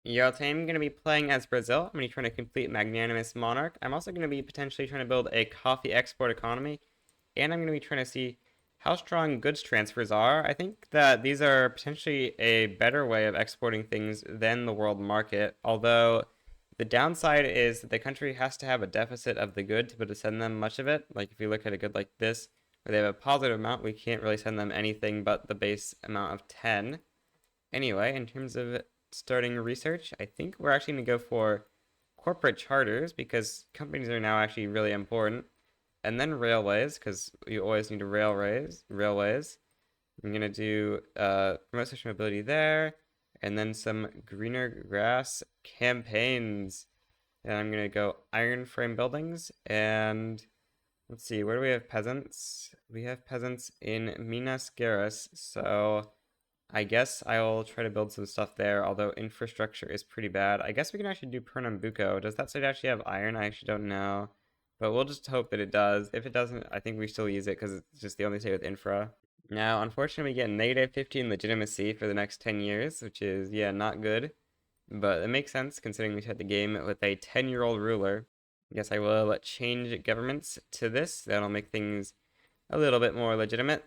Yo, today I'm going to be playing as Brazil. I'm going to be trying to complete Magnanimous Monarch. I'm also going to be potentially trying to build a coffee export economy. And I'm going to be trying to see how strong goods transfers are. I think that these are potentially a better way of exporting things than the world market. Although the downside is that the country has to have a deficit of the good to be able to send them much of it. Like if you look at a good like this, where they have a positive amount, we can't really send them anything but the base amount of 10. Anyway, in terms of starting research, I think we're actually going to go for corporate charters because companies are now actually really important. And then railways, because you always need railways. I'm going to do promote social mobility there, and then some greener grass campaigns. And I'm going to go iron frame buildings, and let's see, where do we have peasants? We have peasants in Minas Gerais, so I guess I'll try to build some stuff there, although infrastructure is pretty bad. I guess we can actually do Pernambuco. Does that site actually have iron? I actually don't know. But we'll just hope that it does. If it doesn't, I think we still use it because it's just the only state with infra. Now, unfortunately, we get negative 15 legitimacy for the next 10 years, which is, yeah, not good. But it makes sense considering we start the game with a 10-year-old ruler. I guess I will change governments to this. That'll make things a little bit more legitimate.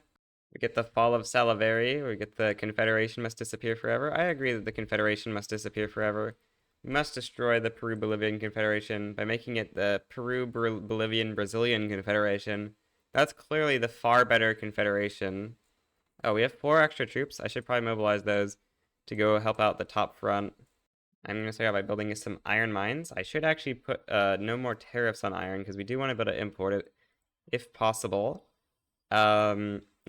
We get the fall of Salivary. We get the Confederation must disappear forever. I agree that the Confederation must disappear forever. We must destroy the Peru-Bolivian Confederation by making it the Peru-Bolivian-Brazilian Confederation. That's clearly the far better confederation. Oh, we have 4 extra troops. I should probably mobilize those to go help out the top front. I'm going to start out by building some iron mines. I should actually put no more tariffs on iron because we do want to be able to import it if possible.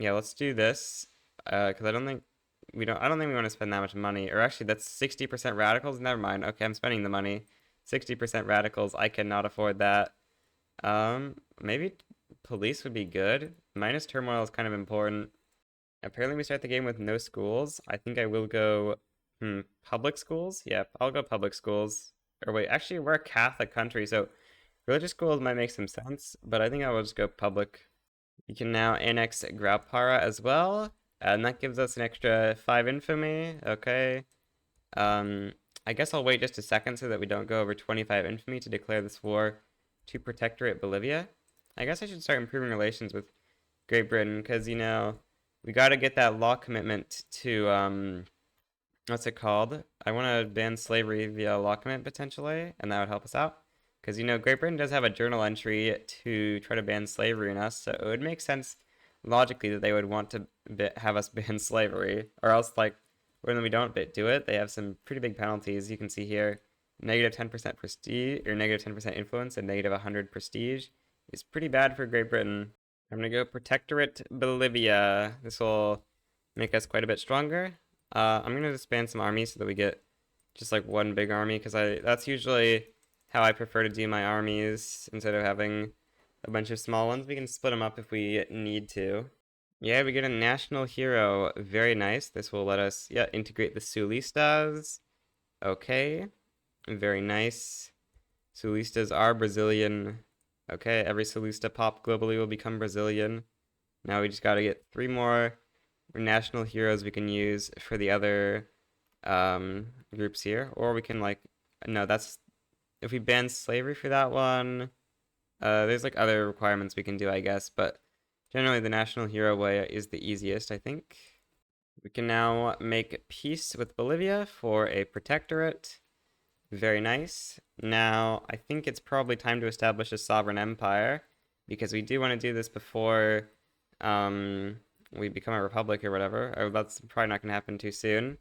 Yeah, let's do this. Because I don't think we want to spend that much money. Or actually, that's 60% radicals. Never mind. Okay, I'm spending the money. 60% radicals. I cannot afford that. Maybe police would be good. Minus turmoil is kind of important. Apparently, we start the game with no schools. I think I will go, public schools? Yeah, I'll go public schools. Or wait, actually, we're a Catholic country, so religious schools might make some sense, but I think I will just go public. You can now annex Graupara as well, and that gives us an extra 5 infamy. Okay. I guess I'll wait just a second so that we don't go over 25 infamy to declare this war to Protectorate Bolivia. I guess I should start improving relations with Great Britain because, we got to get that law commitment to, what's it called? I want to ban slavery via law commitment potentially, and that would help us out. Because, Great Britain does have a journal entry to try to ban slavery in us, so it would make sense logically that they would want to have us ban slavery, or else, like, when we don't do it, they have some pretty big penalties. You can see here, negative 10% prestige, or negative 10% influence, and negative 100 prestige is pretty bad for Great Britain. I'm going to go Protectorate Bolivia. This will make us quite a bit stronger. I'm going to disband some armies so that we get just, like, one big army, because that's usually how I prefer to do my armies instead of having a bunch of small ones. We can split them up if we need to. Yeah, we get a national hero. Very nice. This will let us, integrate the Sulistas. Okay. Very nice. Sulistas are Brazilian. Okay, every Sulista pop globally will become Brazilian. Now we just gotta get 3 more national heroes we can use for the other groups here. Or we can, like, no, that's, if we ban slavery for that one, there's, like, other requirements we can do, I guess, but generally the national hero way is the easiest, I think. We can now make peace with Bolivia for a protectorate. Very nice. Now, I think it's probably time to establish a sovereign empire, because we do want to do this before we become a republic or whatever. Or that's probably not going to happen too soon.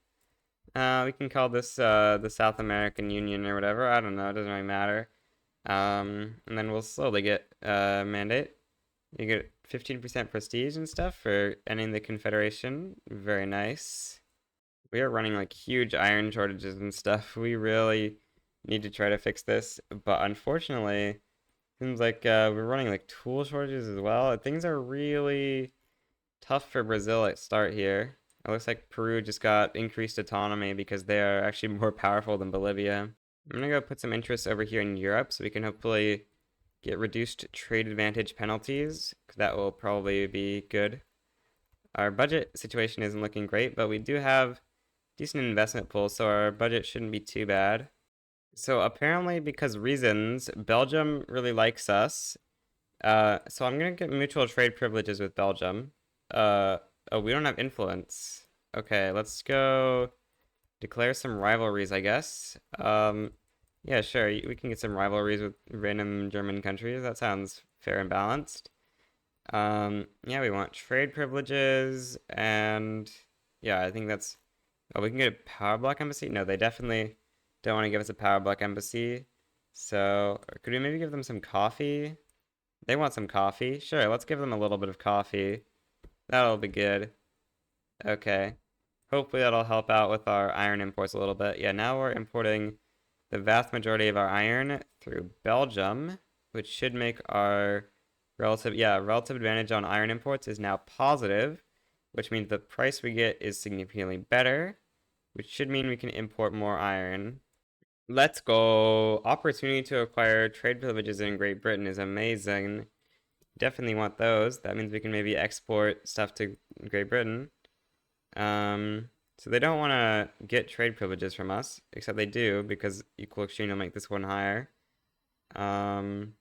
We can call this the South American Union or whatever. I don't know. It doesn't really matter. And then we'll slowly get mandate. You get 15% prestige and stuff for ending the Confederation. Very nice. We are running, like, huge iron shortages and stuff. We really need to try to fix this. But unfortunately, seems like we're running, like, tool shortages as well. Things are really tough for Brazil at start here. It looks like Peru just got increased autonomy because they are actually more powerful than Bolivia. I'm gonna go put some interests over here in Europe so we can hopefully get reduced trade advantage penalties. That will probably be good. Our budget situation isn't looking great, but we do have decent investment pool, so our budget shouldn't be too bad. So apparently, because reasons, Belgium really likes us. So I'm gonna get mutual trade privileges with Belgium. Uh, oh, we don't have influence. Okay, let's go declare some rivalries, I guess. Yeah, sure, we can get some rivalries with random German countries. That sounds fair and balanced. Yeah, we want trade privileges, and yeah, I think that's. Oh, we can get a power block embassy? No, they definitely don't want to give us a power block embassy. So, could we maybe give them some coffee? They want some coffee. Sure, let's give them a little bit of coffee. That'll be good. Okay. Hopefully that'll help out with our iron imports a little bit. Yeah, now we're importing the vast majority of our iron through Belgium, which should make our relative advantage on iron imports is now positive, which means the price we get is significantly better, which should mean we can import more iron. Let's go. Opportunity to acquire trade privileges in Great Britain is amazing. Definitely want those. That means we can maybe export stuff to Great Britain. So they don't want to get trade privileges from us, except they do because equal exchange will make this one higher. Um,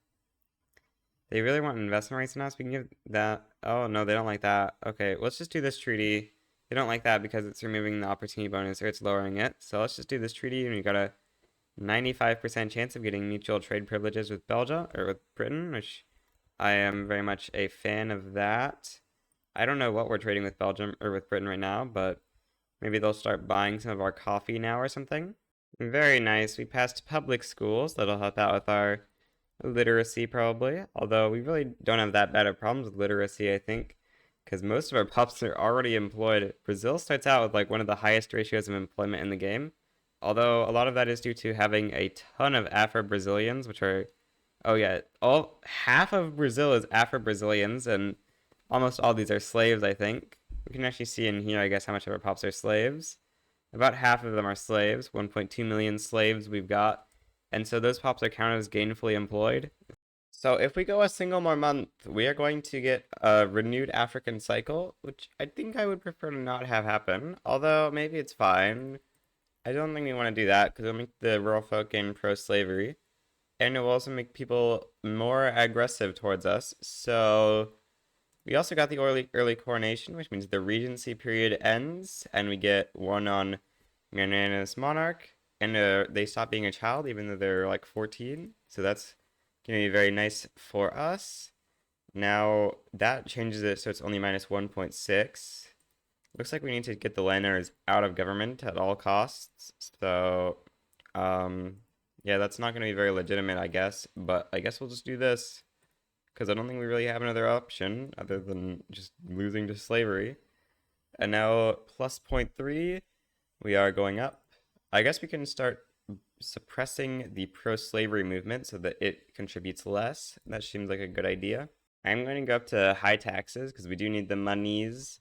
they really want investment rights in us. We can give that. Oh no, they don't like that. Okay, let's just do this treaty. They don't like that because it's removing the opportunity bonus or it's lowering it. So let's just do this treaty, and we got a 95% chance of getting mutual trade privileges with Belgium or with Britain, which I am very much a fan of that. I don't know what we're trading with Belgium or with Britain right now, but maybe they'll start buying some of our coffee now or something. Very nice. We passed public schools. That'll help out with our literacy probably. Although we really don't have that bad of problems with literacy, I think, because most of our pups are already employed. Brazil starts out with like one of the highest ratios of employment in the game. Although a lot of that is due to having a ton of Afro-Brazilians, which are, oh yeah, all half of Brazil is Afro-Brazilians, and almost all these are slaves, I think. We can actually see in here, I guess, how much of our pops are slaves. About half of them are slaves, 1.2 million slaves we've got. And so those pops are counted as gainfully employed. So if we go a single more month, we are going to get a renewed African cycle, which I think I would prefer to not have happen. Although maybe it's fine. I don't think we want to do that because it'll make the rural folk gain pro-slavery. And it will also make people more aggressive towards us. So we also got the early coronation, which means the regency period ends, and we get one on magnanimous monarch, and they stop being a child even though they're like 14. So that's gonna be very nice for us. Now that changes it so it's only minus 1.6. Looks like we need to get the landowners out of government at all costs. So, yeah, that's not gonna be very legitimate, I guess. But I guess we'll just do this because I don't think we really have another option other than just losing to slavery. And now plus 0.3, we are going up. I guess we can start suppressing the pro-slavery movement so that it contributes less. That seems like a good idea. I'm going to go up to high taxes because we do need the monies.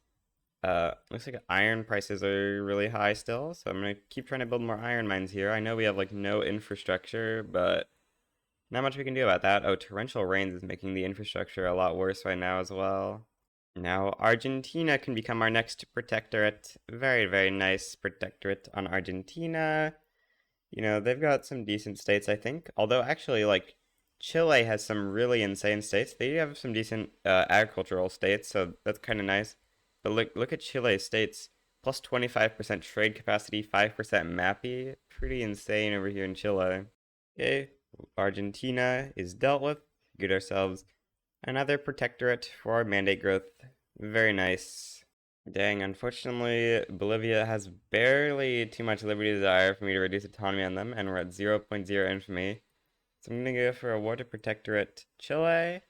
Looks like iron prices are really high still, so I'm going to keep trying to build more iron mines here. I know we have like no infrastructure, but not much we can do about that. Oh, torrential rains is making the infrastructure a lot worse right now as well. Now, Argentina can become our next protectorate. Very, very nice protectorate on Argentina. You know, they've got some decent states, I think. Although, actually, like, Chile has some really insane states. They do have some decent agricultural states, so that's kind of nice. But look at Chile's states. Plus 25% trade capacity, 5% MAPI. Pretty insane over here in Chile. Okay, Argentina is dealt with. Get ourselves another protectorate for our mandate growth. Very nice. Dang, unfortunately, Bolivia has barely too much liberty desire for me to reduce autonomy on them, and we're at 0.0 infamy. So I'm gonna go for a water protectorate Chile,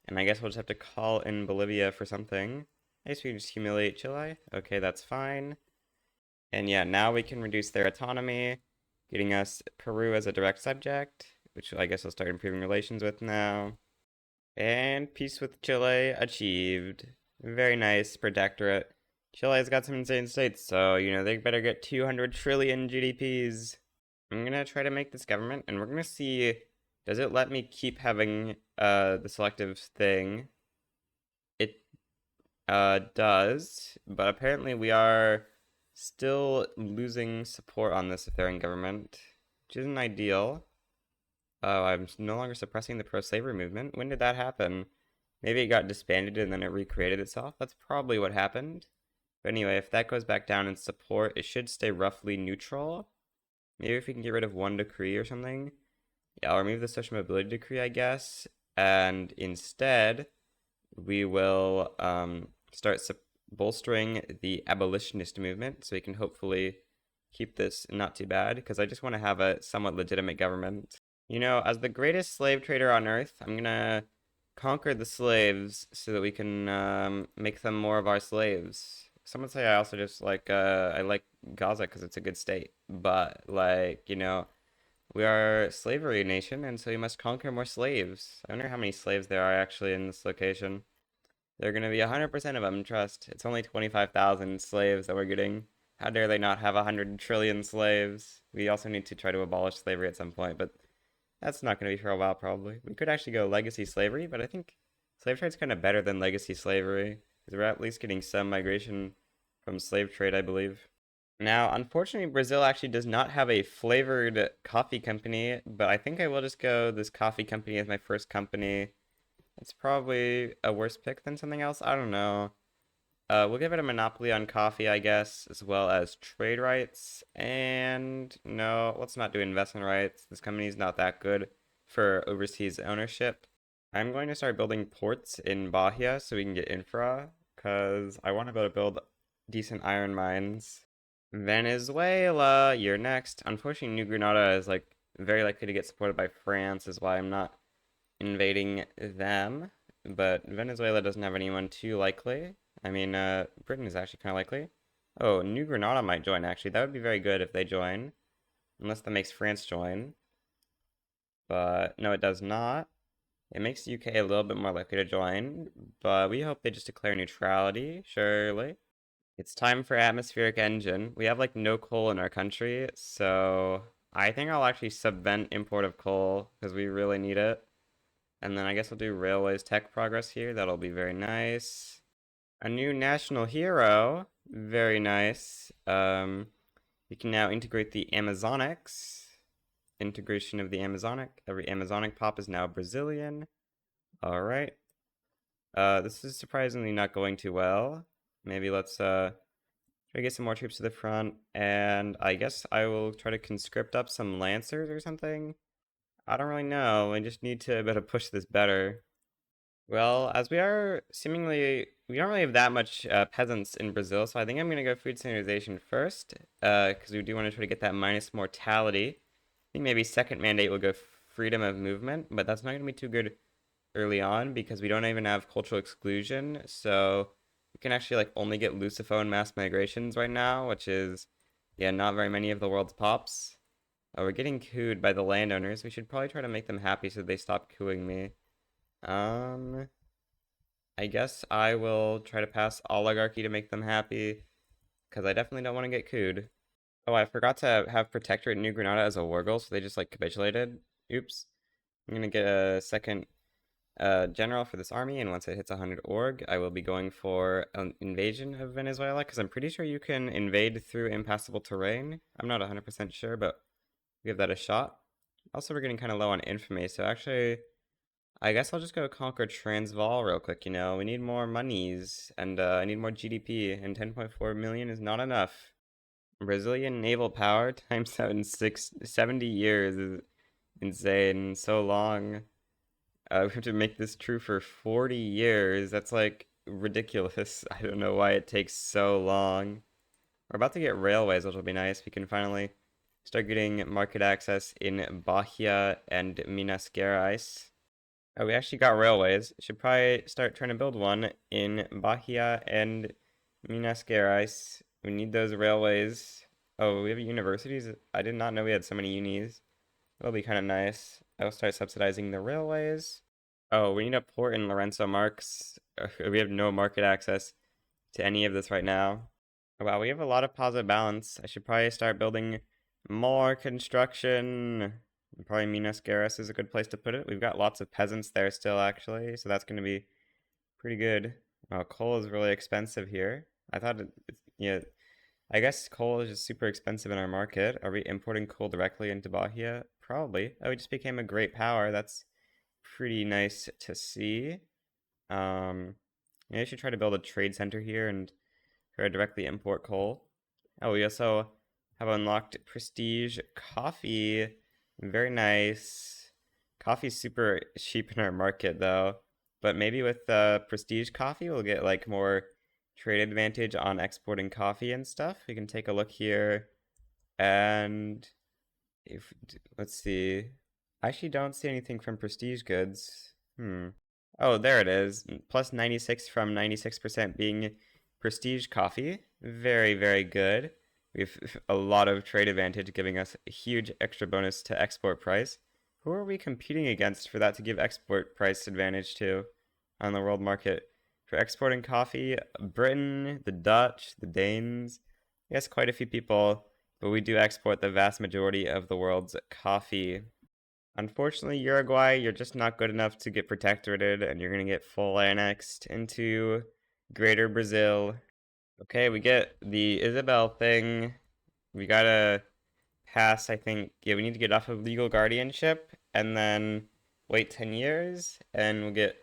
and I guess we'll just have to call in Bolivia for something. I guess we can just humiliate Chile. Okay, that's fine. And yeah, now we can reduce their autonomy, getting us Peru as a direct subject, which I guess I'll start improving relations with now. And peace with Chile achieved. Very nice protectorate. Chile's got some insane states, so, you know, they better get 200 trillion GDPs. I'm gonna try to make this government, and we're gonna see, does it let me keep having the selective thing? It does, but apparently we are still losing support on this if they're in government, which isn't ideal. Oh, I'm no longer suppressing the pro-slavery movement. When did that happen? Maybe it got disbanded and then it recreated itself. That's probably what happened. But anyway, if that goes back down in support, it should stay roughly neutral. Maybe if we can get rid of one decree or something. Yeah, I'll remove the social mobility decree, I guess. And instead, we will start bolstering the abolitionist movement so we can hopefully keep this not too bad, because I just want to have a somewhat legitimate government. You know, as the greatest slave trader on earth, I'm gonna conquer the slaves so that we can make them more of our slaves. Some would say I also just like I like Gaza because it's a good state, but like we are a slavery nation, and so we must conquer more slaves. I wonder how many slaves there are actually in this location. They're gonna be 100% of them. Trust. It's only 25,000 slaves that we're getting. How dare they not have 100 trillion slaves? We also need to try to abolish slavery at some point, but that's not going to be for a while, probably. We could actually go legacy slavery, but I think slave trade's kind of better than legacy slavery, because we're at least getting some migration from slave trade, I believe. Now, unfortunately, Brazil actually does not have a flavored coffee company, but I think I will just go this coffee company as my first company. It's probably a worse pick than something else. I don't know. We'll give it a monopoly on coffee, I guess, as well as trade rights. And no, let's not do investment rights. This company's not that good for overseas ownership. I'm going to start building ports in Bahia so we can get infra, because I want to be able to build decent iron mines. Venezuela, you're next. Unfortunately, New Granada is like very likely to get supported by France, is why I'm not invading them. But Venezuela doesn't have anyone too likely. I mean, Britain is actually kind of likely. Oh, New Granada might join, actually. That would be very good if they join. Unless that makes France join. But no, it does not. It makes the UK a little bit more likely to join. But we hope they just declare neutrality, surely. It's time for atmospheric engine. We have, like, no coal in our country, so I think I'll actually subvent import of coal, because we really need it. And then I guess we'll do railways tech progress here. That'll be very nice. A new national hero. Very nice. We can now integrate the Amazonics. Integration of the Amazonic. Every Amazonic pop is now Brazilian. Alright. This is surprisingly not going too well. Maybe let's try to get some more troops to the front. And I guess I will try to conscript up some Lancers or something. I don't really know. I just need to better push this better. Well, as we are seemingly, we don't really have that much peasants in Brazil, so I think I'm going to go food standardization first, because we do want to try to get that minus mortality. I think maybe second mandate will go freedom of movement, but that's not going to be too good early on because we don't even have cultural exclusion, so we can actually like only get Lusophone mass migrations right now, which is, yeah, not very many of the world's pops. Oh, we're getting cooed by the landowners. We should probably try to make them happy so they stop cooing me. I guess I will try to pass oligarchy to make them happy, because I definitely don't want to get cooed. Oh, I forgot to have Protectorate New Granada as a war goal, so they just like capitulated. Oops. I'm gonna get a second general for this army, and once it hits 100 org, I will be going for an invasion of Venezuela, because I'm pretty sure you can invade through impassable terrain. I'm not 100% sure, but give that a shot. Also, we're getting kind of low on infamy, so actually, I guess I'll just go conquer Transvaal real quick, we need more monies, and I need more GDP, and 10.4 million is not enough. Brazilian naval power times out in 70 years is insane, so long. We have to make this true for 40 years, that's like ridiculous. I don't know why it takes so long. We're about to get railways, which will be nice. We can finally start getting market access in Bahia and Minas Gerais. Oh, we actually got railways. Should probably start trying to build one in Bahia and Minas Gerais. We need those railways. Oh, we have universities? I did not know we had so many unis. That'll be kind of nice. I will start subsidizing the railways. Oh, we need a port in Lorenzo Marques. We have no market access to any of this right now. Wow, we have a lot of positive balance. I should probably start building more construction. Probably Minas Gerais is a good place to put it. We've got lots of peasants there still, actually, so that's going to be pretty good. Oh, coal is really expensive here. I thought yeah, I guess coal is just super expensive in our market. Are we importing coal directly into Bahia? Probably. Oh, we just became a great power. That's pretty nice to see. Maybe I should try to build a trade center here and try to directly import coal. Oh, we also have unlocked prestige coffee. Very nice. Coffee's super cheap in our market though. But maybe with prestige coffee, we'll get like more trade advantage on exporting coffee and stuff. We can take a look here and if let's see. I actually don't see anything from prestige goods. Oh, there it is. Plus 96 from 96% being prestige coffee. Very, very good. We have a lot of trade advantage, giving us a huge extra bonus to export price. Who are we competing against for that to give export price advantage to on the world market? For exporting coffee, Britain, the Dutch, the Danes. Yes, quite a few people, but we do export the vast majority of the world's coffee. Unfortunately, Uruguay, you're just not good enough to get protectorated, and you're going to get full annexed into Greater Brazil. Okay, we get the Isabel thing. We gotta pass, I think. Yeah, we need to get off of legal guardianship, and then wait 10 years, and we'll get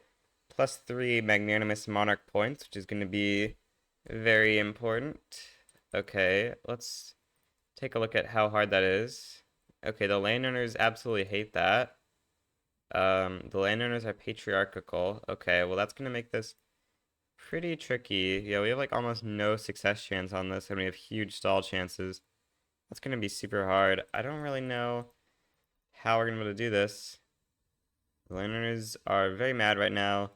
+3 magnanimous monarch points, which is going to be very important. Okay, let's take a look at how hard that is. Okay, the landowners absolutely hate that. The landowners are patriarchal. Okay, well that's gonna make this pretty tricky. Yeah, we have like almost no success chance on this, and we have huge stall chances. That's gonna be super hard. I don't really know how we're gonna be able to do this. The landowners are very mad right now.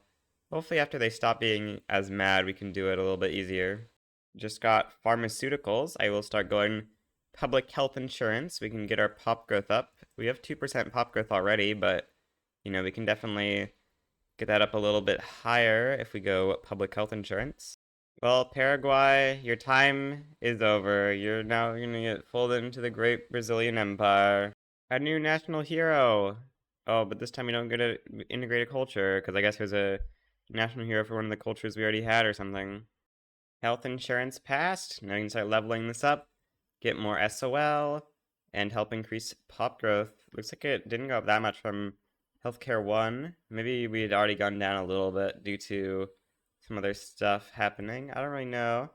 Hopefully after they stop being as mad, we can do it a little bit easier. Just got pharmaceuticals. I will start going public health insurance. We can get our pop growth up. We have 2% pop growth already, but you know, we can definitely get that up a little bit higher if we go public health insurance. Well, Paraguay, your time is over. You're now gonna get folded into the great Brazilian Empire. A new national hero. Oh, but this time we don't get an integrated culture, because I guess there's a national hero for one of the cultures we already had or something. Health insurance passed. Now you can start leveling this up, get more SOL, and help increase pop growth. Looks like it didn't go up that much from healthcare 1. Maybe we had already gone down a little bit due to some other stuff happening. I don't really know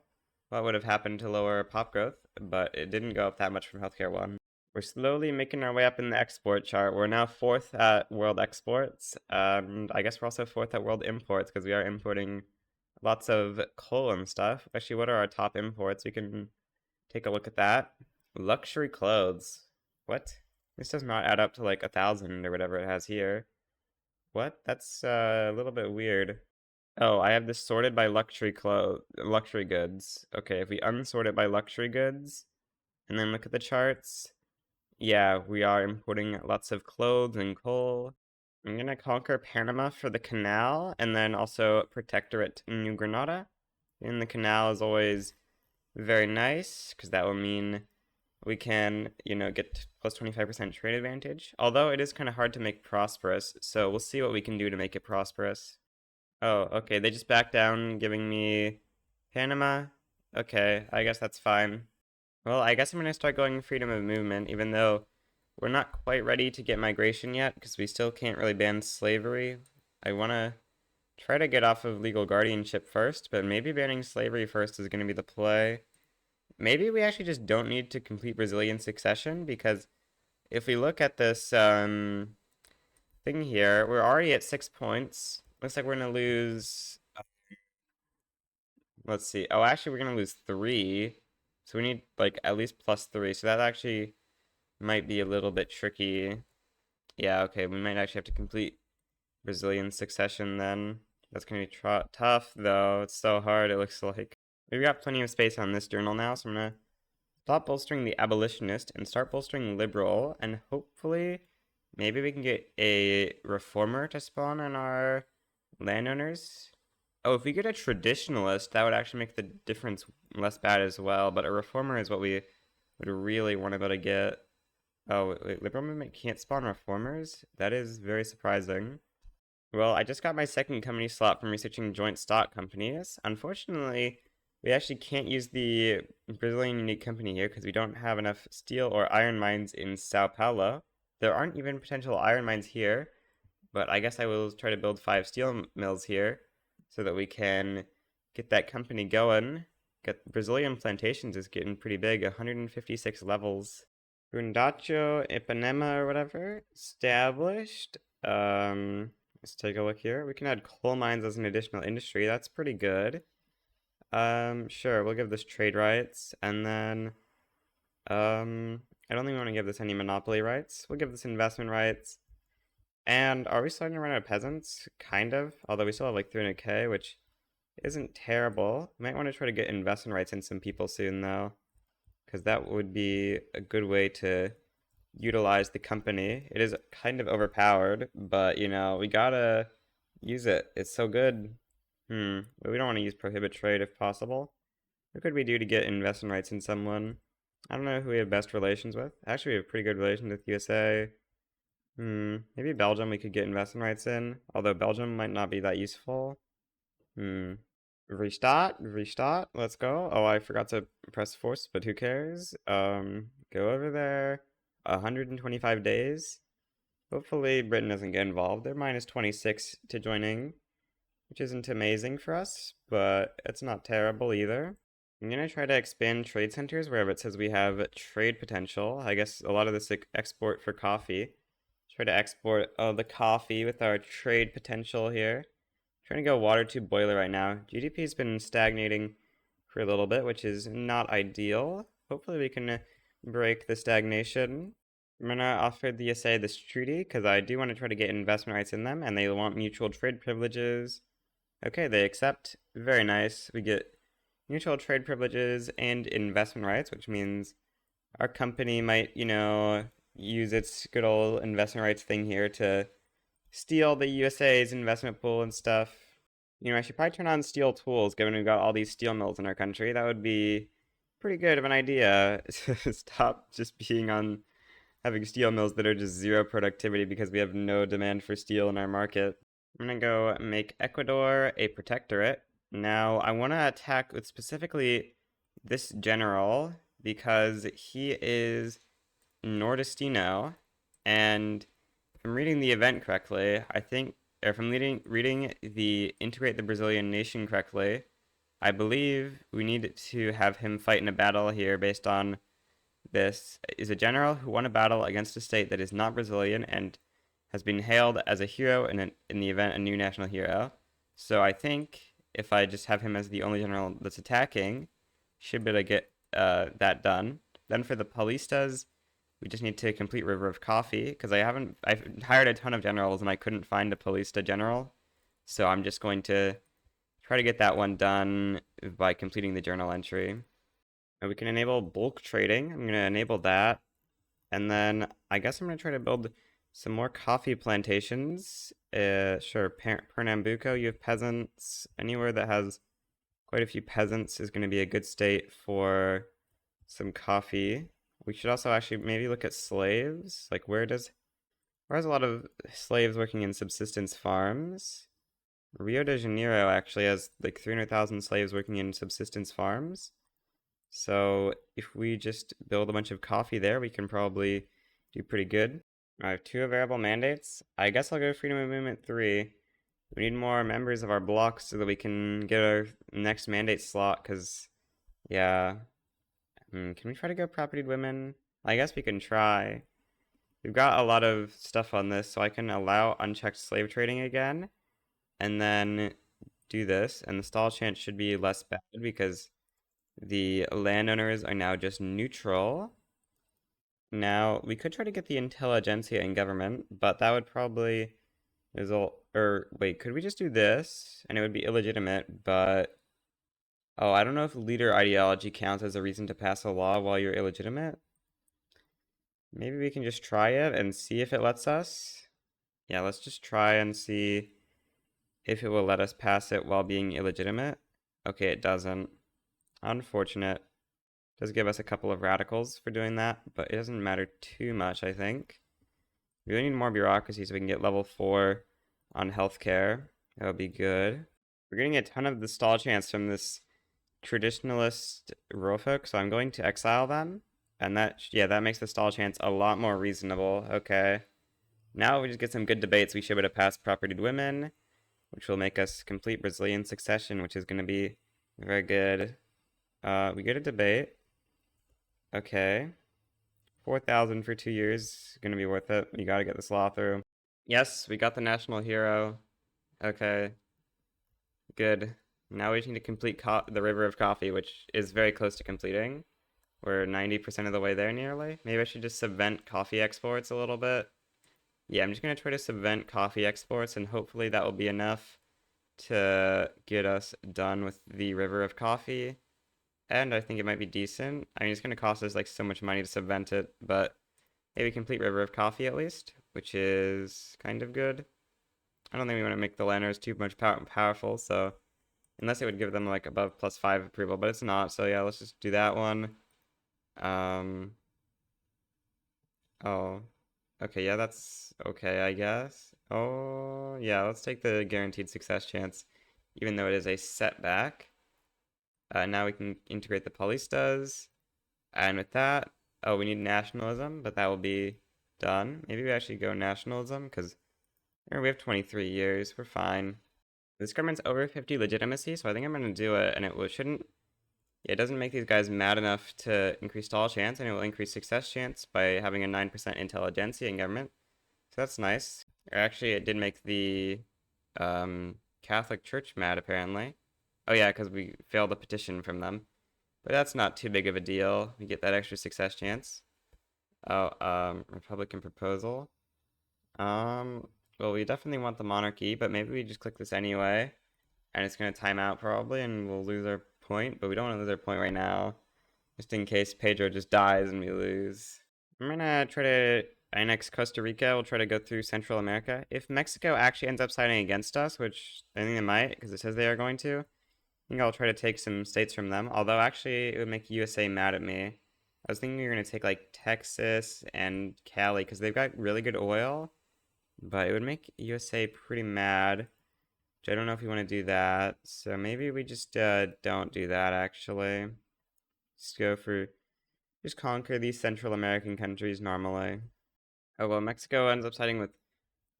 what would have happened to lower pop growth, but it didn't go up that much from healthcare 1. We're slowly making our way up in the export chart. We're now 4th at world exports, and I guess we're also 4th at world imports because we are importing lots of coal and stuff. Actually, what are our top imports? We can take a look at that. Luxury clothes. What? This does not add up to like 1,000 or whatever it has here. What? That's a little bit weird. Oh, I have this sorted by luxury goods. Okay, if we unsort it by luxury goods and then look at the charts, yeah, we are importing lots of clothes and coal. I'm gonna conquer Panama for the canal and then also protectorate New Granada. And the canal is always very nice because that will mean we can, you know, get plus 25% trade advantage. Although it is kind of hard to make prosperous, so we'll see what we can do to make it prosperous. Oh, okay, they just backed down, giving me Panama. Okay, I guess that's fine. Well, I guess I'm gonna start going freedom of movement, even though we're not quite ready to get migration yet, because we still can't really ban slavery. I wanna try to get off of legal guardianship first, but maybe banning slavery first is gonna be the play. Maybe we actually just don't need to complete Brazilian succession, because if we look at this thing here, we're already at 6 points. Looks like we're gonna lose. Let's see. Oh, actually, we're gonna lose 3. So we need like at least +3. So that actually might be a little bit tricky. Yeah, okay, we might actually have to complete Brazilian succession then. That's gonna be tough though. It's so hard, it looks like. We've got plenty of space on this journal now, so I'm gonna stop bolstering the abolitionist and start bolstering liberal, and hopefully maybe we can get a reformer to spawn on our landowners. Oh, if we get a traditionalist, that would actually make the difference less bad as well, but a reformer is what we would really want to be able to get. Oh, wait, liberal movement can't spawn reformers? That is very surprising. Well, I just got my second company slot from researching joint stock companies. Unfortunately, We actually can't use the Brazilian Unique Company here because we don't have enough steel or iron mines in Sao Paulo. There aren't even potential iron mines here, but I guess I will try to build 5 steel mills here so that we can get that company going. Get Brazilian plantations is getting pretty big, 156 levels. Fundacho Ipanema or whatever, established. Let's take a look here. We can add coal mines as an additional industry. That's pretty good. Sure, we'll give this trade rights, and then, I don't think we want to give this any monopoly rights. We'll give this investment rights. And are we starting to run out of peasants? Kind of, although we still have like 300k, which isn't terrible. We might want to try to get investment rights in some people soon, though, because that would be a good way to utilize the company. It is kind of overpowered, but you know, we gotta use it. It's so good. But we don't want to use prohibit trade if possible. What could we do to get investment rights in someone? I don't know who we have best relations with. Actually, we have pretty good relations with USA. Maybe Belgium we could get investment rights in, although Belgium might not be that useful. Restart, let's go. Oh, I forgot to press force, but who cares? Go over there. 125 days. Hopefully Britain doesn't get involved. They're minus 26 to joining, which isn't amazing for us, but it's not terrible either. I'm gonna try to expand trade centers wherever it says we have trade potential. I guess a lot of this export for coffee. Try to export the coffee with our trade potential here. Trying to go water tube boiler right now. GDP's been stagnating for a little bit, which is not ideal. Hopefully we can break the stagnation. I'm gonna offer the USA this treaty because I do want to try to get investment rights in them, and they want mutual trade privileges. Okay, they accept. Very nice. We get mutual trade privileges and investment rights, which means our company might, you know, use its good old investment rights thing here to steal the USA's investment pool and stuff. You know, I should probably turn on steel tools, given we've got all these steel mills in our country. That would be pretty good of an idea to stop just being on having steel mills that are just zero productivity because we have no demand for steel in our market. I'm gonna go make Ecuador a protectorate. Now, I want to attack with specifically this general because he is Nordestino, and if I'm reading the event correctly, I think, or if I'm reading the Integrate the Brazilian Nation correctly, I believe we need to have him fight in a battle here based on this. Is a general who won a battle against a state that is not Brazilian and has been hailed as a hero in the event, a new national hero. So I think if I just have him as the only general that's attacking, should be able to get that done. Then for the Paulistas, we just need to complete River of Coffee, because I've hired a ton of generals and I couldn't find a Paulista general. So I'm just going to try to get that one done by completing the journal entry. And we can enable bulk trading. I'm going to enable that. And then I guess I'm going to try to build some more coffee plantations. Sure, Pernambuco, you have peasants. Anywhere that has quite a few peasants is going to be a good state for some coffee. We should also actually maybe look at slaves. Like where has a lot of slaves working in subsistence farms? Rio de Janeiro actually has like 300,000 slaves working in subsistence farms. So if we just build a bunch of coffee there, we can probably do pretty good. I have 2 available mandates. I guess I'll go Freedom of Movement 3. We need more members of our block so that we can get our next mandate slot, because, yeah. Can we try to go propertied women? I guess we can try. We've got a lot of stuff on this, so I can allow unchecked slave trading again, and then do this, and the stall chance should be less bad because the landowners are now just neutral. Now, we could try to get the intelligentsia in government, but that would probably result, or wait, could we just do this? And it would be illegitimate, but, oh, I don't know if leader ideology counts as a reason to pass a law while you're illegitimate. Maybe we can just try it and see if it lets us. Yeah, let's just try and see if it will let us pass it while being illegitimate. Okay, it doesn't. Unfortunate. Does give us a couple of radicals for doing that, but it doesn't matter too much, I think. We really need more bureaucracy so we can get level 4 on healthcare. That would be good. We're getting a ton of the stall chance from this traditionalist rural folk, so I'm going to exile them. And yeah, that makes the stall chance a lot more reasonable. Okay. Now we just get some good debates. We should be able to pass propertied women, which will make us complete Brazilian succession, which is going to be very good. We get a debate. Okay. 4,000 for 2 years. Going to be worth it. You got to get this law through. Yes, we got the national hero. Okay. Good. Now we just need to complete the River of Coffee, which is very close to completing. We're 90% of the way there nearly. Maybe I should just subvent coffee exports a little bit. Yeah, I'm just going to try to subvent coffee exports, and hopefully that will be enough to get us done with the River of Coffee. And I think it might be decent. I mean, it's going to cost us like so much money to subvent it, but maybe complete River of Coffee at least, which is kind of good. I don't think we want to make the landers too much powerful, so unless it would give them like above +5 approval, but it's not. So yeah, let's just do that one. Oh, okay, yeah, that's okay, I guess. Oh, yeah, let's take the guaranteed success chance, even though it is a setback. Now we can integrate the Paulistas, and with that, oh, we need nationalism, but that will be done. Maybe we actually go nationalism, because we have 23 years, we're fine. This government's over 50 legitimacy, so I think I'm going to do it, and shouldn't, it doesn't make these guys mad enough to increase stall chance, and it will increase success chance by having a 9% intelligentsia in government. So that's nice. Or actually, it did make the Catholic Church mad, apparently. Oh yeah, because we failed a petition from them. But that's not too big of a deal. We get that extra success chance. Oh, Republican proposal. Well, we definitely want the monarchy, but maybe we just click this anyway. And it's going to time out probably, and we'll lose our point. But we don't want to lose our point right now. Just in case Pedro just dies and we lose. I'm going to try to annex Costa Rica. We'll try to go through Central America. If Mexico actually ends up siding against us, which I think they might, because it says they are going to, I think I'll try to take some states from them. Although, actually, it would make USA mad at me. I was thinking we were going to take, like, Texas and Cali, because they've got really good oil. But it would make USA pretty mad. Which I don't know if we want to do that. So maybe we just don't do that, actually. Just go for... Just conquer these Central American countries normally. Oh, well, Mexico ends up siding with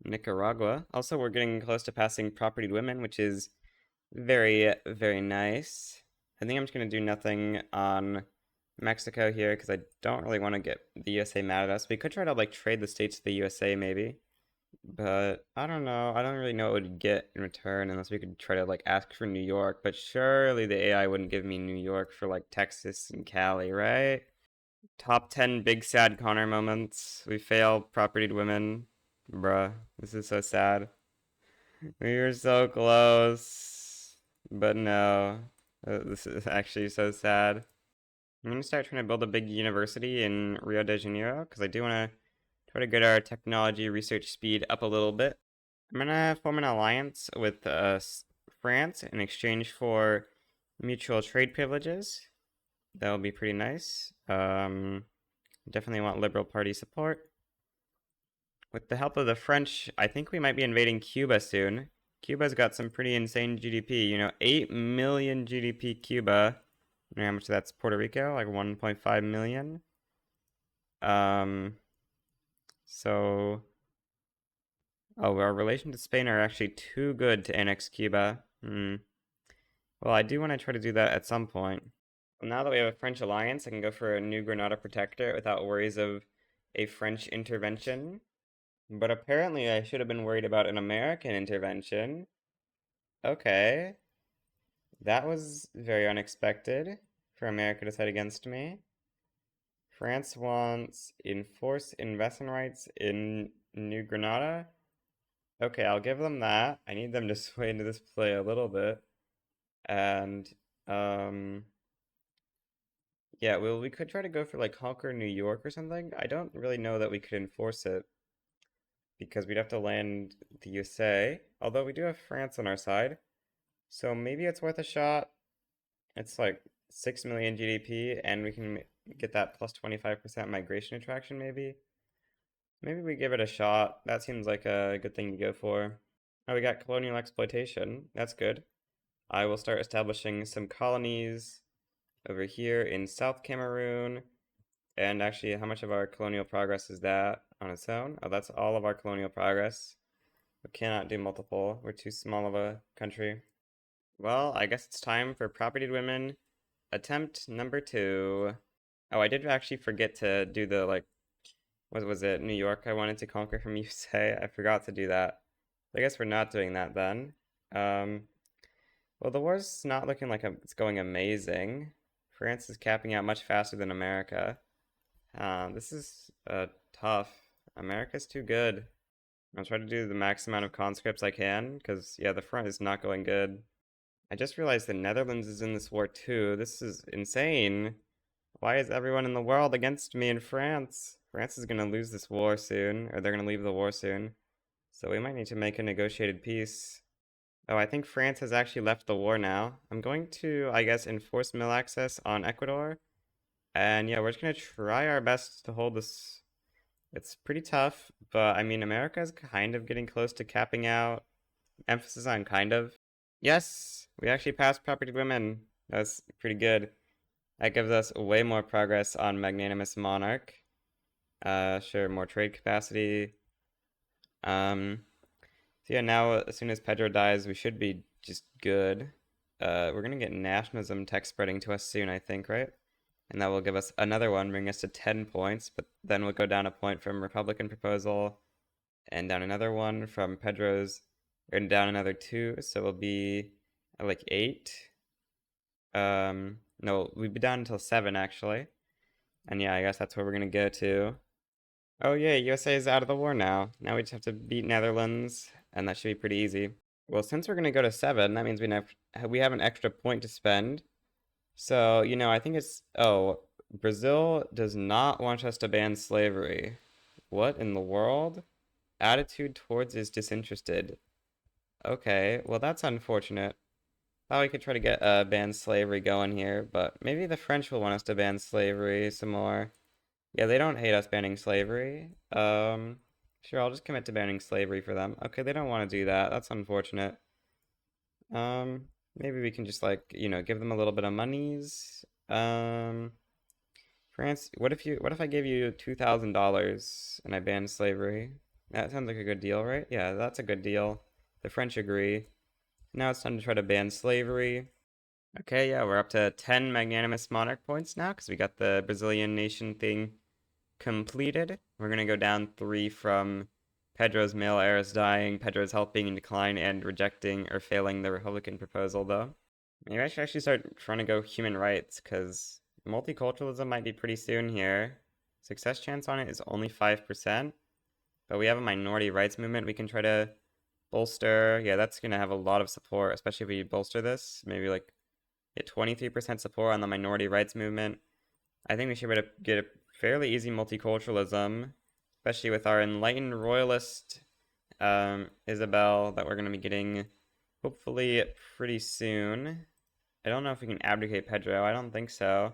Nicaragua. Also, we're getting close to passing propertied women, which is very, very nice. I think I'm just going to do nothing on Mexico here because I don't really want to get the USA mad at us. We could try to, like, trade the states to the USA, maybe. But I don't know. I don't really know what we'd get in return unless we could try to, like, ask for New York. But surely the AI wouldn't give me New York for, like, Texas and Cali, right? Top 10 big sad Connor moments. We fail propertied women. Bruh, this is so sad. We were so close. But no. This is actually so sad. I'm gonna start trying to build a big university in Rio de Janeiro because I do want to try to get our technology research speed up a little bit. I'm gonna form an alliance with France in exchange for mutual trade privileges. That'll be pretty nice. Definitely want Liberal Party support. With the help of the French, I think we might be invading Cuba soon. Cuba's got some pretty insane GDP. You know, 8 million GDP Cuba. You know how much that's Puerto Rico? Like 1.5 million. So... Oh, our relations to Spain are actually too good to annex Cuba. Well, I do want to try to do that at some point. Well, now that we have a French alliance, I can go for a New Granada Protectorate without worries of a French intervention. But apparently I should have been worried about an American intervention. Okay. That was very unexpected for America to side against me. France wants enforce investment rights in New Granada. Okay, I'll give them that. I need them to sway into this play a little bit. And, yeah, well, we could try to go for, like, conquer New York or something. I don't really know that we could enforce it because we'd have to land the USA. Although we do have France on our side. So maybe it's worth a shot. It's like 6 million GDP, and we can get that plus 25% migration attraction, maybe. Maybe we give it a shot. That seems like a good thing to go for. Oh, we got colonial exploitation. That's good. I will start establishing some colonies over here in South Cameroon. And actually, how much of our colonial progress is that on its own? Oh, that's all of our colonial progress. We cannot do multiple. We're too small of a country. Well, I guess it's time for Propertied Women, attempt number 2. Oh, I did actually forget to do the, like, what was it, New York I wanted to conquer from USA? I forgot to do that. I guess we're not doing that then. Well, the war's not looking like it's going amazing. France is capping out much faster than America. This is tough. America's too good. I'll try to do the max amount of conscripts I can, because, yeah, the front is not going good. I just realized the Netherlands is in this war too. This is insane. Why is everyone in the world against me in France? France is gonna lose this war soon, or they're gonna leave the war soon. So we might need to make a negotiated peace. Oh, I think France has actually left the war now. I'm going to, I guess, enforce mill access on Ecuador. And yeah, we're just gonna try our best to hold this. It's pretty tough, but I mean, America is kind of getting close to capping out. Emphasis on kind of. Yes, we actually passed Propertied Women. That's pretty good. That gives us way more progress on Magnanimous Monarch. Sure, more trade capacity. So yeah, now as soon as Pedro dies, we should be just good. We're gonna get nationalism tech spreading to us soon, I think, right? And that will give us another one, bring us to 10 points, but then we'll go down a point from Republican proposal, and down another one from Pedro's, and down another 2, so we'll be at like 8. No, we'd be down until 7 actually. And yeah, I guess that's where we're gonna go to. Oh yeah, USA is out of the war now. Now we just have to beat Netherlands, and that should be pretty easy. Well, since we're gonna go to 7, that means we have an extra point to spend. So, I think it's... Oh, Brazil does not want us to ban slavery. What in the world? Attitude towards is disinterested. Okay, well that's unfortunate. Thought we could try to get ban slavery going here, but maybe the French will want us to ban slavery some more. Yeah, they don't hate us banning slavery. Sure, I'll just commit to banning slavery for them. Okay, they don't want to do that. That's unfortunate. Maybe we can just give them a little bit of monies. France, what if I gave you $2,000 and I banned slavery? That sounds like a good deal, right? Yeah, that's a good deal. The French agree. Now it's time to try to ban slavery. Okay, yeah, we're up to 10 magnanimous monarch points now because we got the Brazilian nation thing completed. We're gonna go down 3 from Pedro's male heirs dying, Pedro's health being in decline, and rejecting or failing the Republican proposal, though. Maybe I should actually start trying to go human rights, because multiculturalism might be pretty soon here. Success chance on it is only 5%, but we have a minority rights movement we can try to bolster. Yeah, that's gonna have a lot of support, especially if we bolster this. Maybe like get 23% support on the minority rights movement. I think we should be able to get a fairly easy multiculturalism, especially with our enlightened royalist Isabel that we're going to be getting hopefully pretty soon. I don't know if we can abdicate Pedro. I don't think so.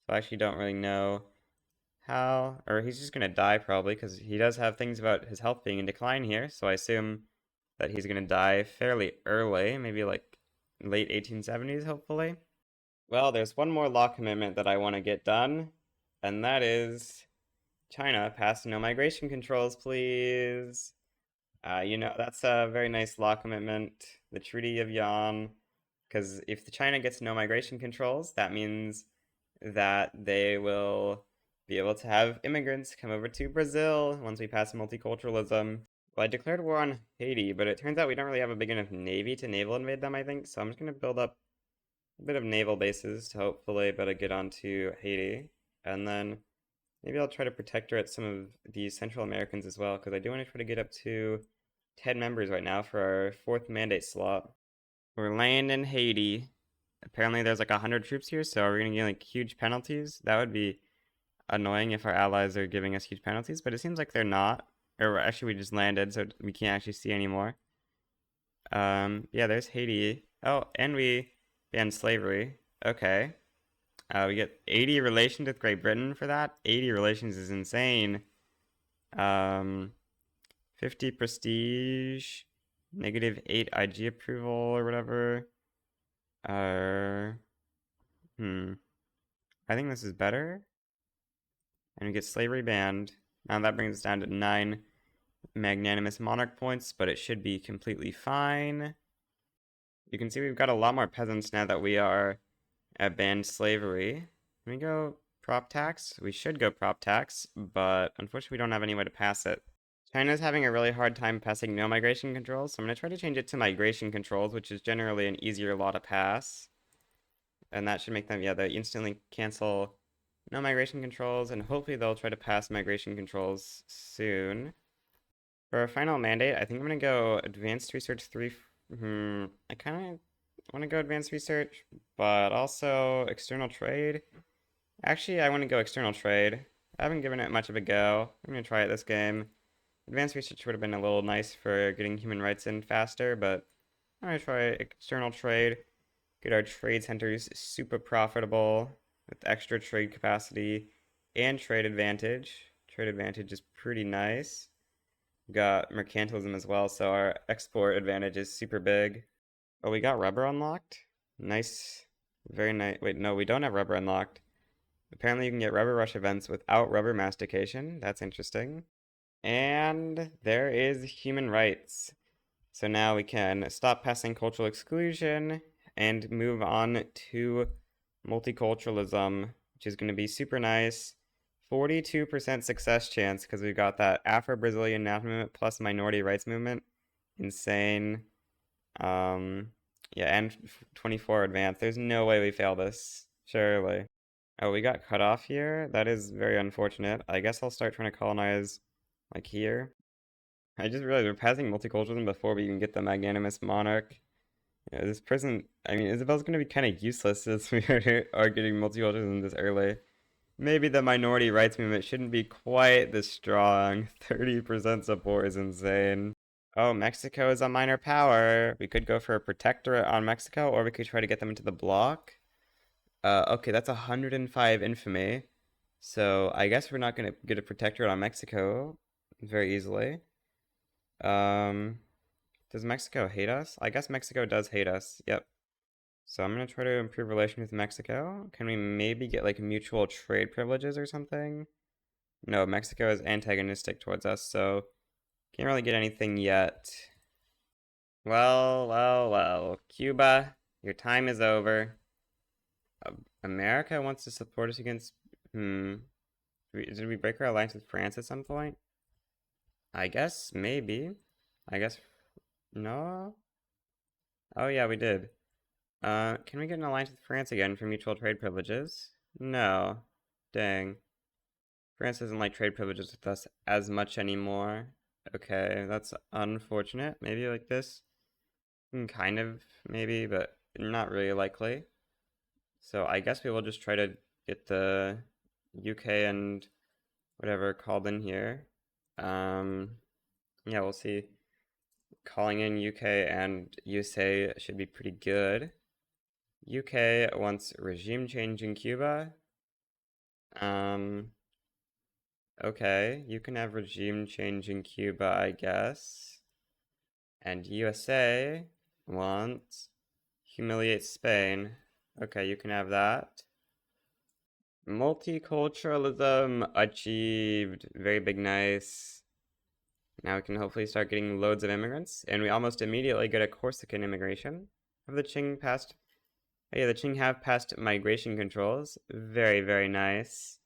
So I actually don't really know how, or he's just going to die probably because he does have things about his health being in decline here. So I assume that he's going to die fairly early, maybe like late 1870s, hopefully. Well, there's one more law commitment that I want to get done, and that is China pass no migration controls, please. That's a very nice law commitment, the Treaty of Yan, because if China gets no migration controls, that means that they will be able to have immigrants come over to Brazil once we pass multiculturalism. Well, I declared war on Haiti, but it turns out we don't really have a big enough navy to naval invade them, I think, so I'm just going to build up a bit of naval bases to hopefully better get onto Haiti. And then maybe I'll try to protectorate some of the Central Americans as well, because I do want to try to get up to 10 members right now for our 4th mandate slot. We're laying in Haiti. Apparently there's like 100 troops here, so are we going to get like huge penalties? That would be annoying if our allies are giving us huge penalties, but it seems like they're not. Or actually we just landed, so we can't actually see anymore. Yeah, there's Haiti. Oh, and we banned slavery. Okay. We get 80 relations with Great Britain for that. 80 relations is insane. 50 prestige, -8 IG approval or whatever. Uh, hmm. I think this is better. And we get slavery banned. Now that brings us down to 9 magnanimous monarch points, but it should be completely fine. You can see we've got a lot more peasants now that we are at banned slavery. Can we go prop tax? We should go prop tax, but unfortunately we don't have any way to pass it. China's having a really hard time passing no migration controls, so I'm going to try to change it to migration controls, which is generally an easier law to pass. And that should make them, yeah, they instantly cancel no migration controls, and hopefully they'll try to pass migration controls soon. For our final mandate, I think I'm going to go advanced research 3. I kind of want to go advanced research, but also external trade. Actually, I want to go external trade. I haven't given it much of a go. I'm going to try it this game. Advanced research would have been a little nice for getting human rights in faster, but I'm going to try external trade. Get our trade centers super profitable with extra trade capacity and trade advantage. Trade advantage is pretty nice. Got mercantilism as well, so our export advantage is super big. Oh, we got rubber unlocked? Nice. Very nice. Wait, no, we don't have rubber unlocked. Apparently you can get rubber rush events without rubber mastication. That's interesting. And there is human rights. So now we can stop passing cultural exclusion and move on to multiculturalism, which is going to be super nice. 42% success chance because we've got that Afro-Brazilian national movement plus minority rights movement. Insane. Yeah, and 24 advanced. There's no way we fail this. Surely. Oh, we got cut off here? That is very unfortunate. I guess I'll start trying to colonize, like, here. I just realized we're passing multiculturalism before we even get the magnanimous monarch. Yeah, this prison, I mean, Isabel's going to be kind of useless since we are getting multiculturalism this early. Maybe the minority rights movement shouldn't be quite this strong. 30% support is insane. Oh, Mexico is a minor power. We could go for a protectorate on Mexico, or we could try to get them into the bloc. Okay, that's 105 infamy. So I guess we're not going to get a protectorate on Mexico very easily. Does Mexico hate us? I guess Mexico does hate us. Yep. So I'm going to try to improve relations with Mexico. Can we maybe get like mutual trade privileges or something? No, Mexico is antagonistic towards us, so can't really get anything yet. Well. Cuba, your time is over. America wants to support us against... Did we break our alliance with France at some point? I guess, maybe. I guess... No? Oh yeah, we did. Can we get an alliance with France again for mutual trade privileges? No. Dang. France doesn't like trade privileges with us as much anymore. Okay, that's unfortunate. Maybe like this? Kind of, maybe, but not really likely. So I guess we will just try to get the UK and whatever called in here. Yeah, we'll see. Calling in UK and USA should be pretty good. UK wants regime change in Cuba. Okay, you can have regime change in Cuba, I guess. And USA wants humiliate Spain. Okay, you can have that. Multiculturalism achieved. Very big, nice. Now we can hopefully start getting loads of immigrants, and we almost immediately get a Corsican immigration. Have the Qing passed? Oh yeah, the Qing have passed migration controls. Very, very nice.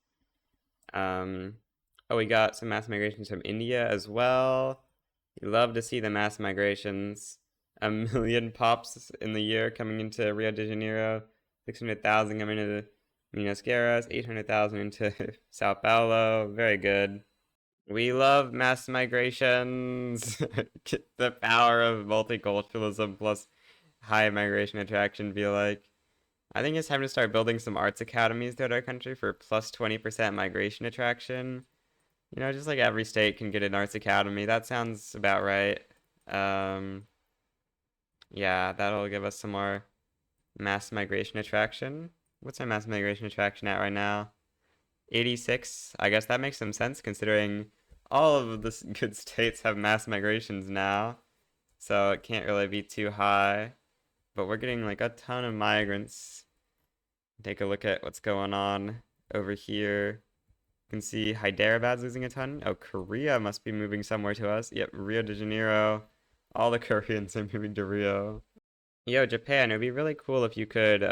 Oh, we got some mass migrations from India as well. You love to see the mass migrations. 1 million pops in the year coming into Rio de Janeiro. 600,000 coming into Minas Gerais. 800,000 into Sao Paulo. Very good. We love mass migrations. The power of multiculturalism plus high migration attraction, feel like. I think it's time to start building some arts academies throughout our country for plus 20% migration attraction. You know, just like every state can get an arts academy. That sounds about right. Yeah, that'll give us some more mass migration attraction. What's our mass migration attraction at right now? 86. I guess that makes some sense considering all of the good states have mass migrations now. So it can't really be too high. but we're getting like a ton of migrants. Take a look at what's going on over here. You can see Hyderabad's losing a ton. Oh, Korea must be moving somewhere to us. Yep, Rio de Janeiro. All the Koreans are moving to Rio. Yo, Japan, it'd be really cool if you could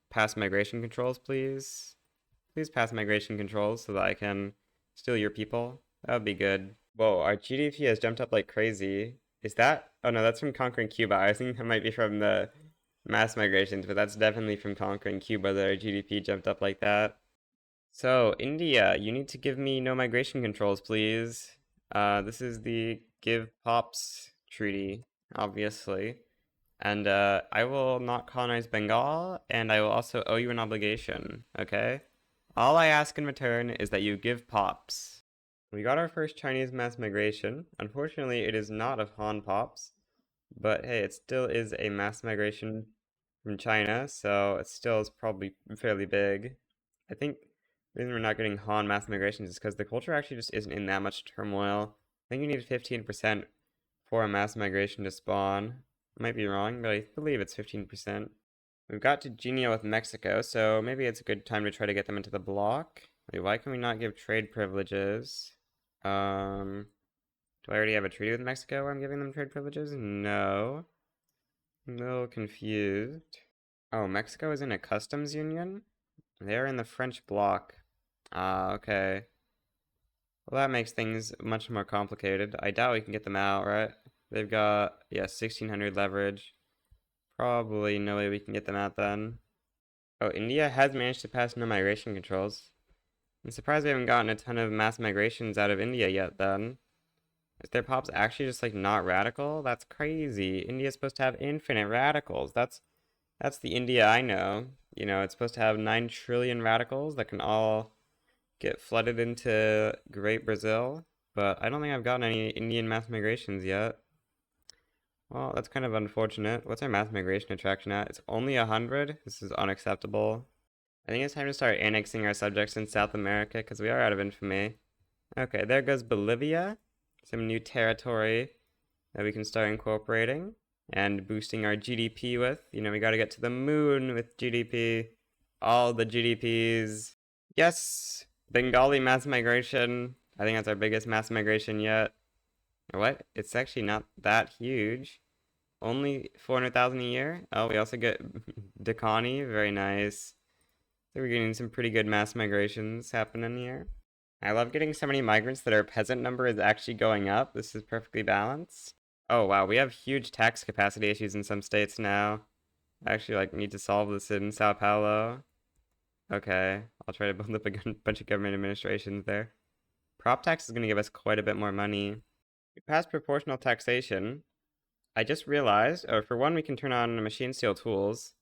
pass migration controls, please. Please pass migration controls so that I can steal your people. That would be good. Whoa, our GDP has jumped up like crazy. Is that? Oh no, that's from conquering Cuba. I think that might be from the mass migrations, but that's definitely from conquering Cuba that our GDP jumped up like that. So, India, you need to give me no migration controls, please. This is the Give Pops Treaty, obviously. And I will not colonize Bengal, and I will also owe you an obligation, okay? All I ask in return is that you give Pops. We got our first Chinese mass migration. Unfortunately, it is not of Han Pops, but hey, it still is a mass migration from China, so it still is probably fairly big. I think the reason we're not getting Han mass migrations is because the culture actually just isn't in that much turmoil. I think you need 15% for a mass migration to spawn. I might be wrong, but I believe it's 15%. We've got to Genia with Mexico, so maybe it's a good time to try to get them into the block. Wait, why can we not give trade privileges? Do I already have a treaty with Mexico where I'm giving them trade privileges? No. I'm a little confused. Oh, Mexico is in a customs union? They're in the French bloc. Ah, okay. Well, that makes things much more complicated. I doubt we can get them out, right? They've got, yeah, 1600 leverage. Probably no way we can get them out then. Oh, India has managed to pass no migration controls. I'm surprised we haven't gotten a ton of mass migrations out of India yet then. Is their pops actually just like not radical? That's crazy. India's supposed to have infinite radicals. That's the India I know. You know, it's supposed to have 9 trillion radicals that can all get flooded into Great Brazil. But I don't think I've gotten any Indian mass migrations yet. Well, that's kind of unfortunate. What's our mass migration attraction at? It's only 100? This is unacceptable. I think it's time to start annexing our subjects in South America because we are out of infamy. Okay, there goes Bolivia. Some new territory that we can start incorporating and boosting our GDP with. You know, we gotta get to the moon with GDP. All the GDPs. Yes! Bengali mass migration. I think that's our biggest mass migration yet. What? It's actually not that huge. Only 400,000 a year. Oh, we also get Dakani. Very nice. So we're getting some pretty good mass migrations happening here. I love getting so many migrants that our peasant number is actually going up. This is perfectly balanced. Oh wow, we have huge tax capacity issues in some states now. I actually need to solve this in Sao Paulo. Okay, I'll try to build up a bunch of government administrations there. Prop tax is going to give us quite a bit more money. We passed proportional taxation. I just realized, for one, we can turn on machine steel tools.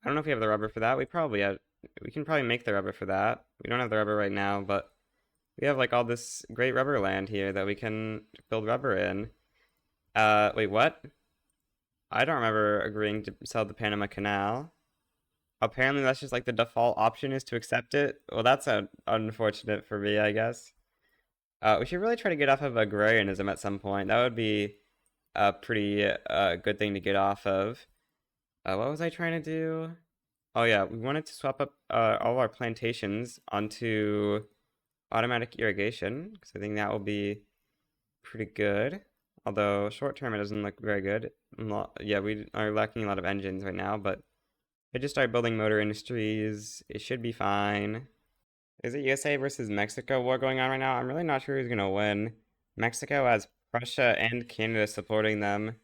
I don't know if we have the rubber for that. We can probably make the rubber for that. We don't have the rubber right now, but we have all this great rubber land here that we can build rubber in. Wait, what? I don't remember agreeing to sell the Panama Canal. Apparently that's just the default option is to accept it. Well, that's unfortunate for me, I guess. We should really try to get off of agrarianism at some point. That would be a pretty good thing to get off of. What was I trying to do? Oh yeah, we wanted to swap up all our plantations onto automatic irrigation, because I think that will be pretty good. Although short term it doesn't look very good. Yeah, we are lacking a lot of engines right now, but if I just start building motor industries, it should be fine. Is it USA versus Mexico war going on right now? I'm really not sure who's gonna win. Mexico has Russia and Canada supporting them,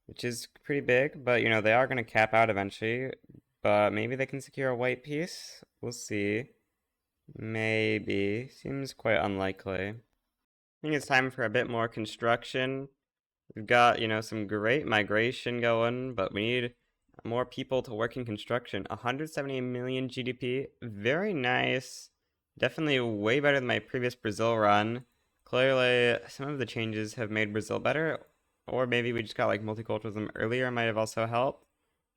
which is pretty big, but they are gonna cap out eventually. But maybe they can secure a white peace. We'll see. Maybe. Seems quite unlikely. I think it's time for a bit more construction. We've got, some great migration going, but we need more people to work in construction. 170 million GDP. Very nice. Definitely way better than my previous Brazil run. Clearly, some of the changes have made Brazil better, or maybe we just got multiculturalism earlier might have also helped.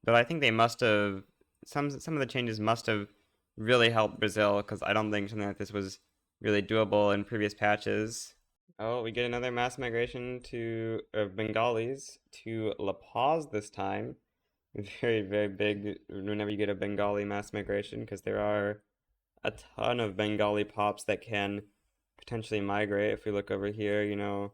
But I think they must have, some of the changes must have really helped Brazil, because I don't think something like this was really doable in previous patches. Oh, we get another mass migration to Bengalis to La Paz this time. very, very big whenever you get a Bengali mass migration, because there are a ton of Bengali pops that can potentially migrate. If we look over here,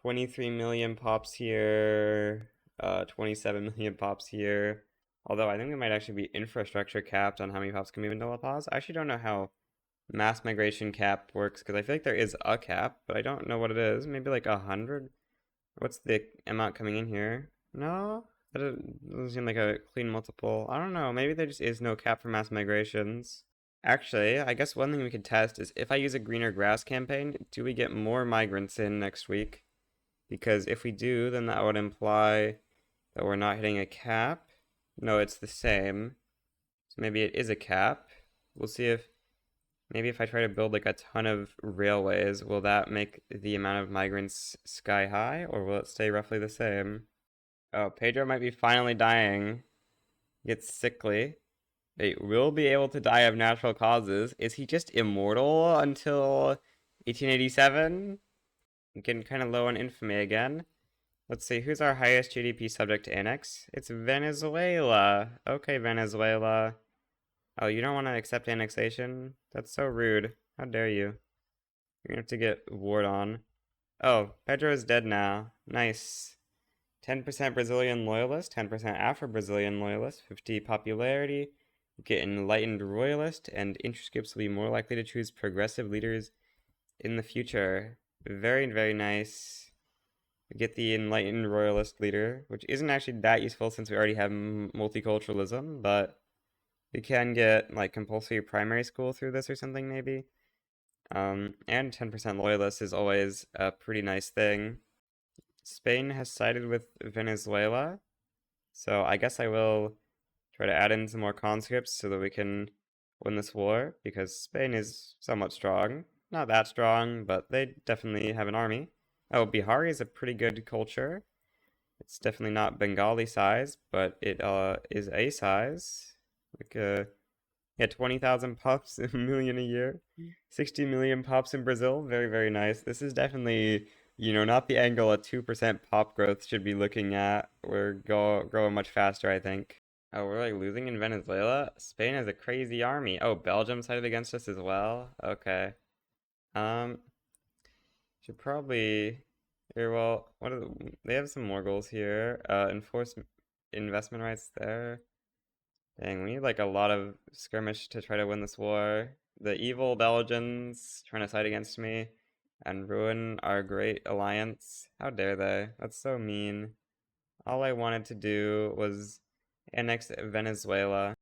23 million pops here, 27 million pops here. Although I think there might actually be infrastructure capped on how many pops can move into La Paz. I actually don't know how mass migration cap works because I feel like there is a cap, but I don't know what it is. Maybe like 100? What's the amount coming in here? No, that doesn't seem like a clean multiple. I don't know. Maybe there just is no cap for mass migrations. Actually, I guess one thing we could test is if I use a greener grass campaign, do we get more migrants in next week? Because if we do, then that would imply that we're not hitting a cap. No, it's the same. So maybe it is a cap. We'll see if maybe if I try to build like a ton of railways, will that make the amount of migrants sky high or will it stay roughly the same? Oh, Pedro might be finally dying. Gets sickly. They will be able to die of natural causes. Is he just immortal until 1887? Getting kind of low on infamy again. Let's see, who's our highest GDP subject to annex? It's Venezuela. Okay, Venezuela. Oh, you don't want to accept annexation? That's so rude. How dare you? You're gonna have to get warred on. Oh, Pedro is dead now. Nice. 10% Brazilian loyalist, 10% Afro-Brazilian loyalist, 50 popularity. Get enlightened royalist, and interest groups will be more likely to choose progressive leaders in the future. Very, very nice. We get the enlightened royalist leader, which isn't actually that useful since we already have multiculturalism, but we can get like compulsory primary school through this or something maybe. And 10% loyalist is always a pretty nice thing. Spain has sided with Venezuela, so I guess I will try to add in some more conscripts so that we can win this war, because Spain is somewhat strong. Not that strong, but they definitely have an army. Oh, Bihari is a pretty good culture. It's definitely not Bengali size, but it is a size. Like yeah, 20,000 pops, a million a year. 60 million pops in Brazil. Very, very nice. This is definitely, not the angle a 2% pop growth should be looking at. We're growing much faster, I think. Oh, we're like losing in Venezuela? Spain has a crazy army. Oh, Belgium sided against us as well? Okay. Um, should probably here, well, they have some more goals here. Enforce investment rights there. Dang, we need like a lot of skirmish to try to win this war. The evil Belgians trying to side against me and ruin our great alliance. How dare they? That's so mean. All I wanted to do was annex Venezuela.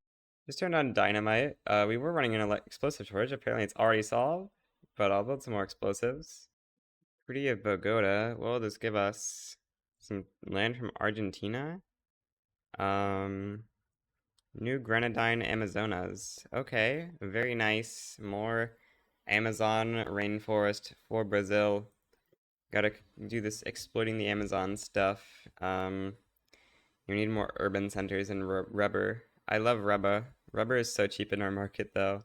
Just turned on dynamite. We were running an explosive shortage. Apparently it's already solved, but I'll build some more explosives. Treaty of Bogota. What will this give us? Some land from Argentina? Um, New Grenadine Amazonas. Okay, very nice. More Amazon rainforest for Brazil. Gotta do this exploiting the Amazon stuff. You need more urban centers and rubber. I love rubber. Rubber is so cheap in our market though.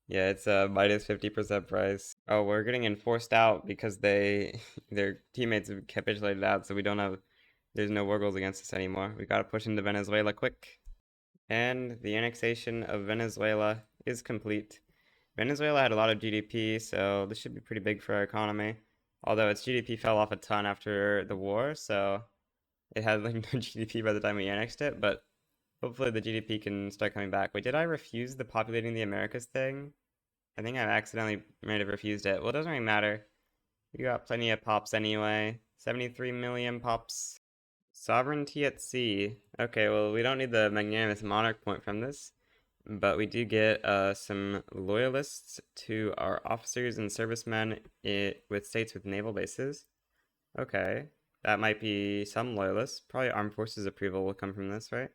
Yeah, it's a minus 50% price. Oh, we're getting enforced out because their teammates have capitulated out, so there's no war goals against us anymore. We gotta push into Venezuela quick. And the annexation of Venezuela is complete. Venezuela had a lot of GDP, so this should be pretty big for our economy. Although its GDP fell off a ton after the war, so it had like no GDP by the time we annexed it, but hopefully the GDP can start coming back. Wait, did I refuse the populating the Americas thing? I think I accidentally might have refused it. Well, it doesn't really matter. We got plenty of pops anyway. 73 million pops. Sovereignty at sea. Okay, well, we don't need the magnanimous monarch point from this, but we do get some loyalists to our officers and servicemen with states with naval bases. Okay, that might be some loyalists. Probably armed forces approval will come from this, right?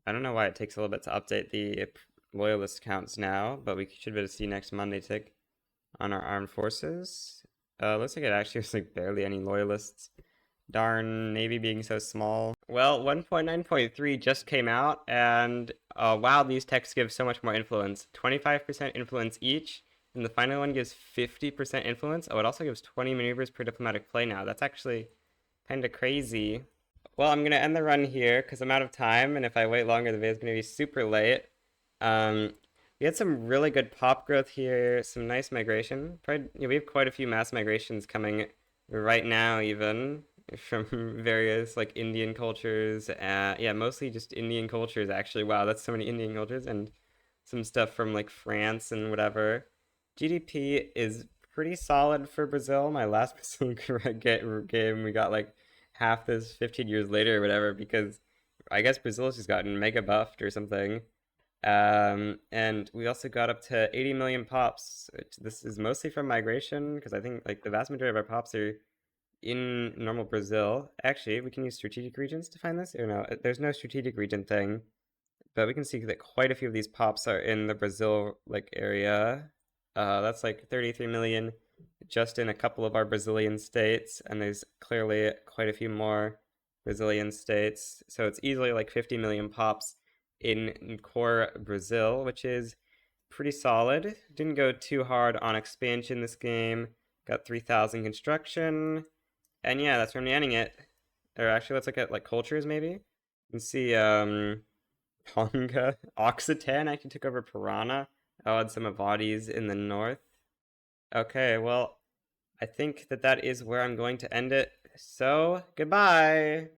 I don't know why it takes a little bit to update the loyalist counts now, but we should be able to see next Monday tick on our armed forces. Looks like it actually was like barely any loyalists. Darn Navy being so small. Well, 1.9.3 just came out, and wow, these texts give so much more influence. 25% influence each, and the final one gives 50% influence. Oh, it also gives 20 maneuvers per diplomatic play now. That's actually kind of crazy. Well, I'm gonna end the run here because I'm out of time, and if I wait longer, the video's gonna be super late. Um, we had some really good pop growth here, some nice migration. Probably, we have quite a few mass migrations coming right now, even from various like Indian cultures. Yeah, mostly just Indian cultures actually. Wow, that's so many Indian cultures, and some stuff from like France and whatever. GDP is pretty solid for Brazil. My last Brazil game, we got like half this 15 years later or whatever because I guess Brazil's just gotten mega buffed or something. And we also got up to 80 million pops. This is mostly from migration because I think like the vast majority of our pops are in normal Brazil. Actually, we can use strategic regions to find this. Or no, there's no strategic region thing, but we can see that quite a few of these pops are in the Brazil like area. That's like 33 million just in a couple of our Brazilian states, and there's clearly quite a few more Brazilian states. So it's easily like 50 million pops in core Brazil, which is pretty solid. Didn't go too hard on expansion this game. Got 3,000 construction. And yeah, that's where I'm ending it. Or actually, let's look at like cultures maybe. You can see Tonga, Occitan actually took over Piranha. Oh, and some Avadis in the north. Okay, well, I think that that is where I'm going to end it. So, goodbye!